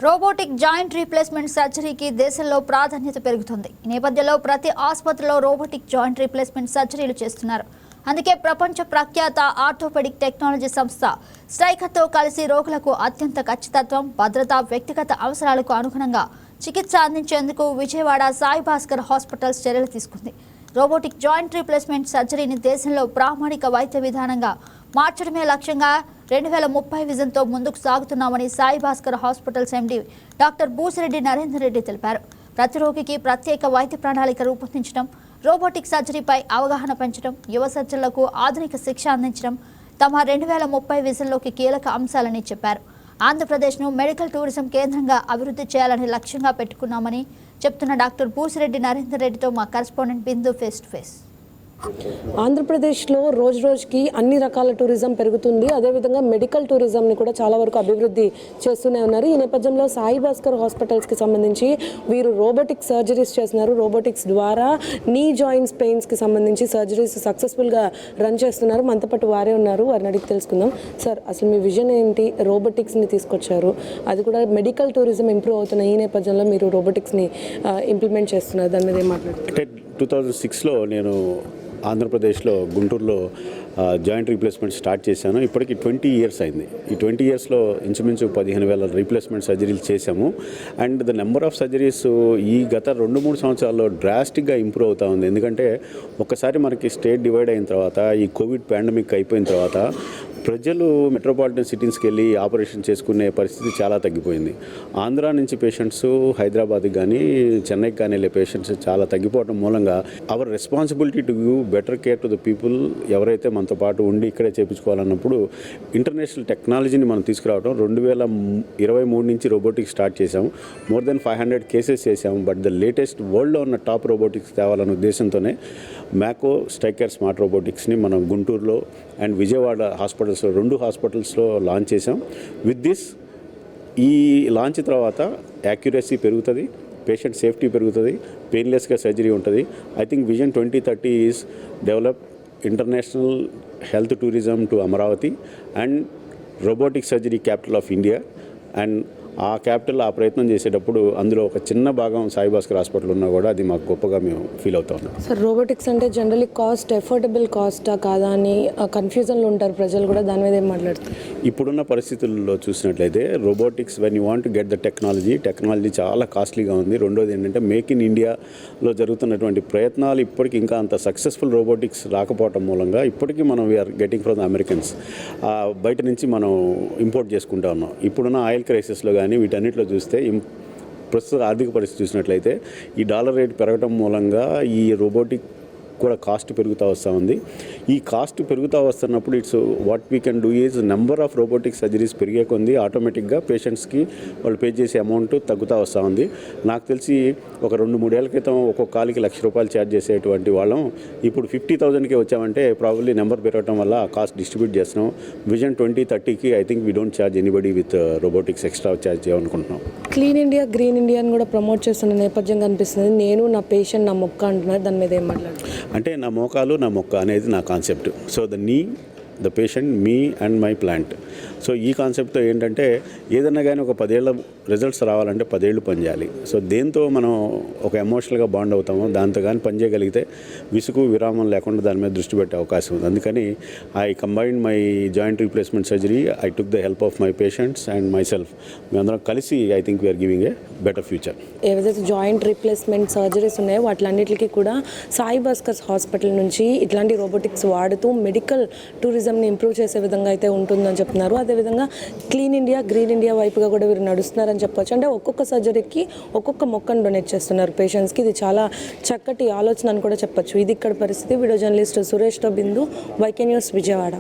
Robotic joint replacement సర్జరీకి దేశంలో ప్రాధాన్యత పెరుగుతుంది. ఈ నేపథ్యంలో ప్రతి ఆసుపత్రిలో రోబోటిక్ జాయింట్ రీప్లేస్మెంట్ సర్జరీలు చేస్తున్నారు. అందుకే ప్రపంచ ప్రఖ్యాత ఆర్థోపెడిక్ టెక్నాలజీ సంస్థ స్ట్రైకర్తో కలిసి రోగులకు అత్యంత ఖచ్చితత్వం, భద్రత, వ్యక్తిగత అవసరాలకు అనుగుణంగా చికిత్స అందించేందుకు విజయవాడ సాయి భాస్కర్ హాస్పిటల్స్ చర్యలు తీసుకుంది. రోబోటిక్ జాయింట్ రీప్లేస్మెంట్ సర్జరీని దేశంలో ప్రామాణిక వైద్య విధానంగా మార్చడమే లక్ష్యంగా 2030 విజన్తో ముందుకు సాగుతున్నామని Sai Bhaskar Hospitals MD doctor Boosireddy Narender Reddy తెలిపారు. ప్రతి రోగికి ప్రత్యేక వైద్య ప్రణాళిక రూపొందించడం, రోబోటిక్ సర్జరీపై అవగాహన పెంచడం, యువ సర్జన్లకు ఆధునిక శిక్ష అందించడం తమ 2030 విజన్లోకి కీలక అంశాలని చెప్పారు. ఆంధ్రప్రదేశ్ను మెడికల్ టూరిజం కేంద్రంగా అభివృద్ధి చేయాలని లక్ష్యంగా పెట్టుకున్నామని చెప్తున్న డాక్టర్ బూసిరెడ్డి నరేందర్ రెడ్డితో మా correspondent Bindu face to face. ఆంధ్రప్రదేశ్లో రోజు రోజుకి అన్ని రకాల టూరిజం పెరుగుతుంది. అదేవిధంగా మెడికల్ టూరిజంని కూడా చాలా వరకు అభివృద్ధి చేస్తూనే ఉన్నారు. ఈ నేపథ్యంలో సాయి భాస్కర్ హాస్పిటల్స్కి సంబంధించి వీరు రోబోటిక్ సర్జరీస్ చేస్తున్నారు. రోబోటిక్స్ ద్వారా నీ జాయింట్స్ పెయిన్స్కి సంబంధించి సర్జరీస్ సక్సెస్ఫుల్గా రన్ చేస్తున్నారు. మనతో పాటు వారే ఉన్నారు, వారిని అడిగి తెలుసుకుందాం. సార్, అసలు మీ విజన్ ఏంటి? రోబోటిక్స్ని తీసుకొచ్చారు, అది కూడా మెడికల్ టూరిజం ఇంప్రూవ్ అవుతున్న ఈ నేపథ్యంలో మీరు రోబోటిక్స్ని ఇంప్లిమెంట్ చేస్తున్నారు, దాని మీద ఏం మాట్లాడుతున్నారు? 2006లో నేను ఆంధ్రప్రదేశ్లో గుంటూరులో జాయింట్ రీప్లేస్మెంట్ స్టార్ట్ చేశాను. ఇప్పటికి 20 ఇయర్స్ అయింది. ఈ 20 ఇయర్స్లో ఇంచుమించు 15,000 రీప్లేస్మెంట్ సర్జరీలు చేశాము. And the number of surgeries ఈ గత 2-3 సంవత్సరాల్లో డ్రాస్టిక్గా ఇంప్రూవ్ అవుతూ ఉంది. ఎందుకంటే ఒక్కసారి మనకి స్టేట్ డివైడ్ అయిన తర్వాత, ఈ కోవిడ్ పాండమిక్ అయిపోయిన తర్వాత ప్రజలు మెట్రోపాలిటన్ సిటీస్కి వెళ్ళి ఆపరేషన్ చేసుకునే పరిస్థితి చాలా తగ్గిపోయింది. ఆంధ్ర నుంచి పేషెంట్స్ హైదరాబాద్కి కానీ చెన్నైకి కానీ వెళ్ళే పేషెంట్స్ చాలా తగ్గిపోవడం మూలంగా our responsibility to give better care to the people ఎవరైతే మనతో పాటు ఉండి ఇక్కడే చేయించుకోవాలన్నప్పుడు ఇంటర్నేషనల్ టెక్నాలజీని మనం తీసుకురావడం 2023 నుంచి రోబోటిక్స్ స్టార్ట్ చేసాము. మోర్ దెన్ 500 కేసెస్ చేసాము. బట్ ద లేటెస్ట్ వరల్డ్లో ఉన్న టాప్ రోబోటిక్స్ తేవాలన్న ఉద్దేశంతోనే మ్యాకో స్ట్రైకర్ స్మార్ట్ రోబోటిక్స్ని మనం గుంటూరులో అండ్ విజయవాడ హాస్పిటల్స్లో 2 హాస్పిటల్స్లో లాంచ్ చేసాం. విత్ దిస్ ఈ లాంచ్ తర్వాత యాక్యురసీ పెరుగుతుంది, పేషెంట్ సేఫ్టీ పెరుగుతుంది, పెయిన్లెస్గా సర్జరీ ఉంటుంది. I think vision 2030 is develop international health tourism to Amaravati and robotic surgery capital of India. And ఆ క్యాపిటల్ ఆ ప్రయత్నం చేసేటప్పుడు అందులో ఒక చిన్న భాగం సాయి భాస్కర్ హాస్పిటల్ ఉన్నా కూడా అది మాకు గొప్పగా మేము ఫీల్ అవుతా ఉన్నాం. సార్, రోబోటిక్స్ అంటే జనరల్లీ కాస్ట్ ఎఫోర్డబుల్ కాస్టా కాదా అని కన్ఫ్యూజన్లో ఉంటారు ప్రజలు కూడా, దాని మీద ఏం మాట్లాడుతారు? ఇప్పుడున్న పరిస్థితుల్లో చూసినట్లయితే robotics when you want to get the technology చాలా కాస్ట్లీగా ఉంది. రెండోది ఏంటంటే మేక్ ఇన్ ఇండియాలో జరుగుతున్నటువంటి ప్రయత్నాలు ఇప్పటికీ ఇంకా అంత సక్సెస్ఫుల్ రోబోటిక్స్ రాకపోవటం మూలంగా ఇప్పటికీ మనం we're getting from the Americans. బయట నుంచి మనం ఇంపోర్ట్ చేసుకుంటా ఉన్నాం. ఇప్పుడున్న ఆయిల్ క్రైసిస్లో కానీ వీటన్నిటిలో చూస్తే ప్రస్తుత ఆర్థిక పరిస్థితి చూసినట్లయితే ఈ డాలర్ రేట్ పెరగడం మూలంగా ఈ రోబోటిక్ కూడా కాస్ట్ పెరుగుతూ వస్తూ ఉంది. ఈ కాస్ట్ పెరుగుతూ వస్తున్నప్పుడు it's what we can do is number of robotic surgeries పెరిగే కొంది ఆటోమేటిక్గా పేషెంట్స్కి వాళ్ళు పే చేసే అమౌంట్ తగ్గుతూ వస్తూ ఉంది. నాకు తెలిసి ఒక 2-3 ఏళ్ల క్రితం ఒక్కొక్క కాలికి ₹1,00,000 ఛార్జ్ చేసేటువంటి వాళ్ళం ఇప్పుడు 50,000కే వచ్చామంటే ప్రాబబ్లీ నెంబర్ పెరగడం వల్ల ఆ కాస్ట్ డిస్ట్రిబ్యూట్ చేస్తున్నాం. విజన్ 2030కి I think we don't charge anybody with robotics extra charge చేయాలనుకుంటున్నాం. క్లీన్ ఇండియా, గ్రీన్ ఇండియాని కూడా ప్రమోట్ చేస్తున్న నేపథ్యం కనిపిస్తుంది. నేను నా పేషెంట్ నా మొక్క అంటున్నారు, దాని మీద ఏం మాట్లాడుతున్నారు? అంటే నా మోకాలు నా మొక్క అనేది నా concept. So the patient, me and my plant. So ఈ కాన్సెప్ట్తో ఏంటంటే ఏదన్నా కానీ ఒక 10 ఏళ్ళ రిజల్ట్స్ రావాలంటే 10 ఏళ్ళు పనిచేయాలి. సో దేంతో మనం ఒక ఎమోషనల్గా బాండ్ అవుతామో దాంతో కానీ పనిచేయగలిగితే విసుగు విరామం లేకుండా దాని మీద దృష్టి పెట్టే అవకాశం ఉంది. అందుకని I combined my joint replacement surgery. I took the help of my patients and my self. మేమందరం కలిసి I think we're giving a better future. ఏవైతే జాయింట్ రీప్లేస్మెంట్ సర్జరీస్ ఉన్నాయో వాటిలన్నిటికీ కూడా సాయి భాస్కర్ హాస్పిటల్ నుంచి ఇట్లాంటి రోబోటిక్స్ వాడుతూ మెడికల్ టూరిజంని ఇంప్రూవ్ చేసే విధంగా అయితే ఉంటుందని చెప్తున్నారు. అదేవిధంగా క్లీన్ ఇండియా, గ్రీన్ ఇండియా వైపుగా కూడా వీరు నడుస్తున్నారని చెప్పొచ్చు. అంటే ఒక్కొక్క సర్జరీకి ఒక్కొక్క మొక్కను డొనేట్ చేస్తున్నారు పేషెంట్స్కి. ఇది చాలా చక్కటి ఆలోచన అని కూడా చెప్పొచ్చు. ఇది ఇక్కడ పరిస్థితి. వీడియో జర్నలిస్ట్ సురేష్తో బిందు, వైకే న్యూస్, విజయవాడ.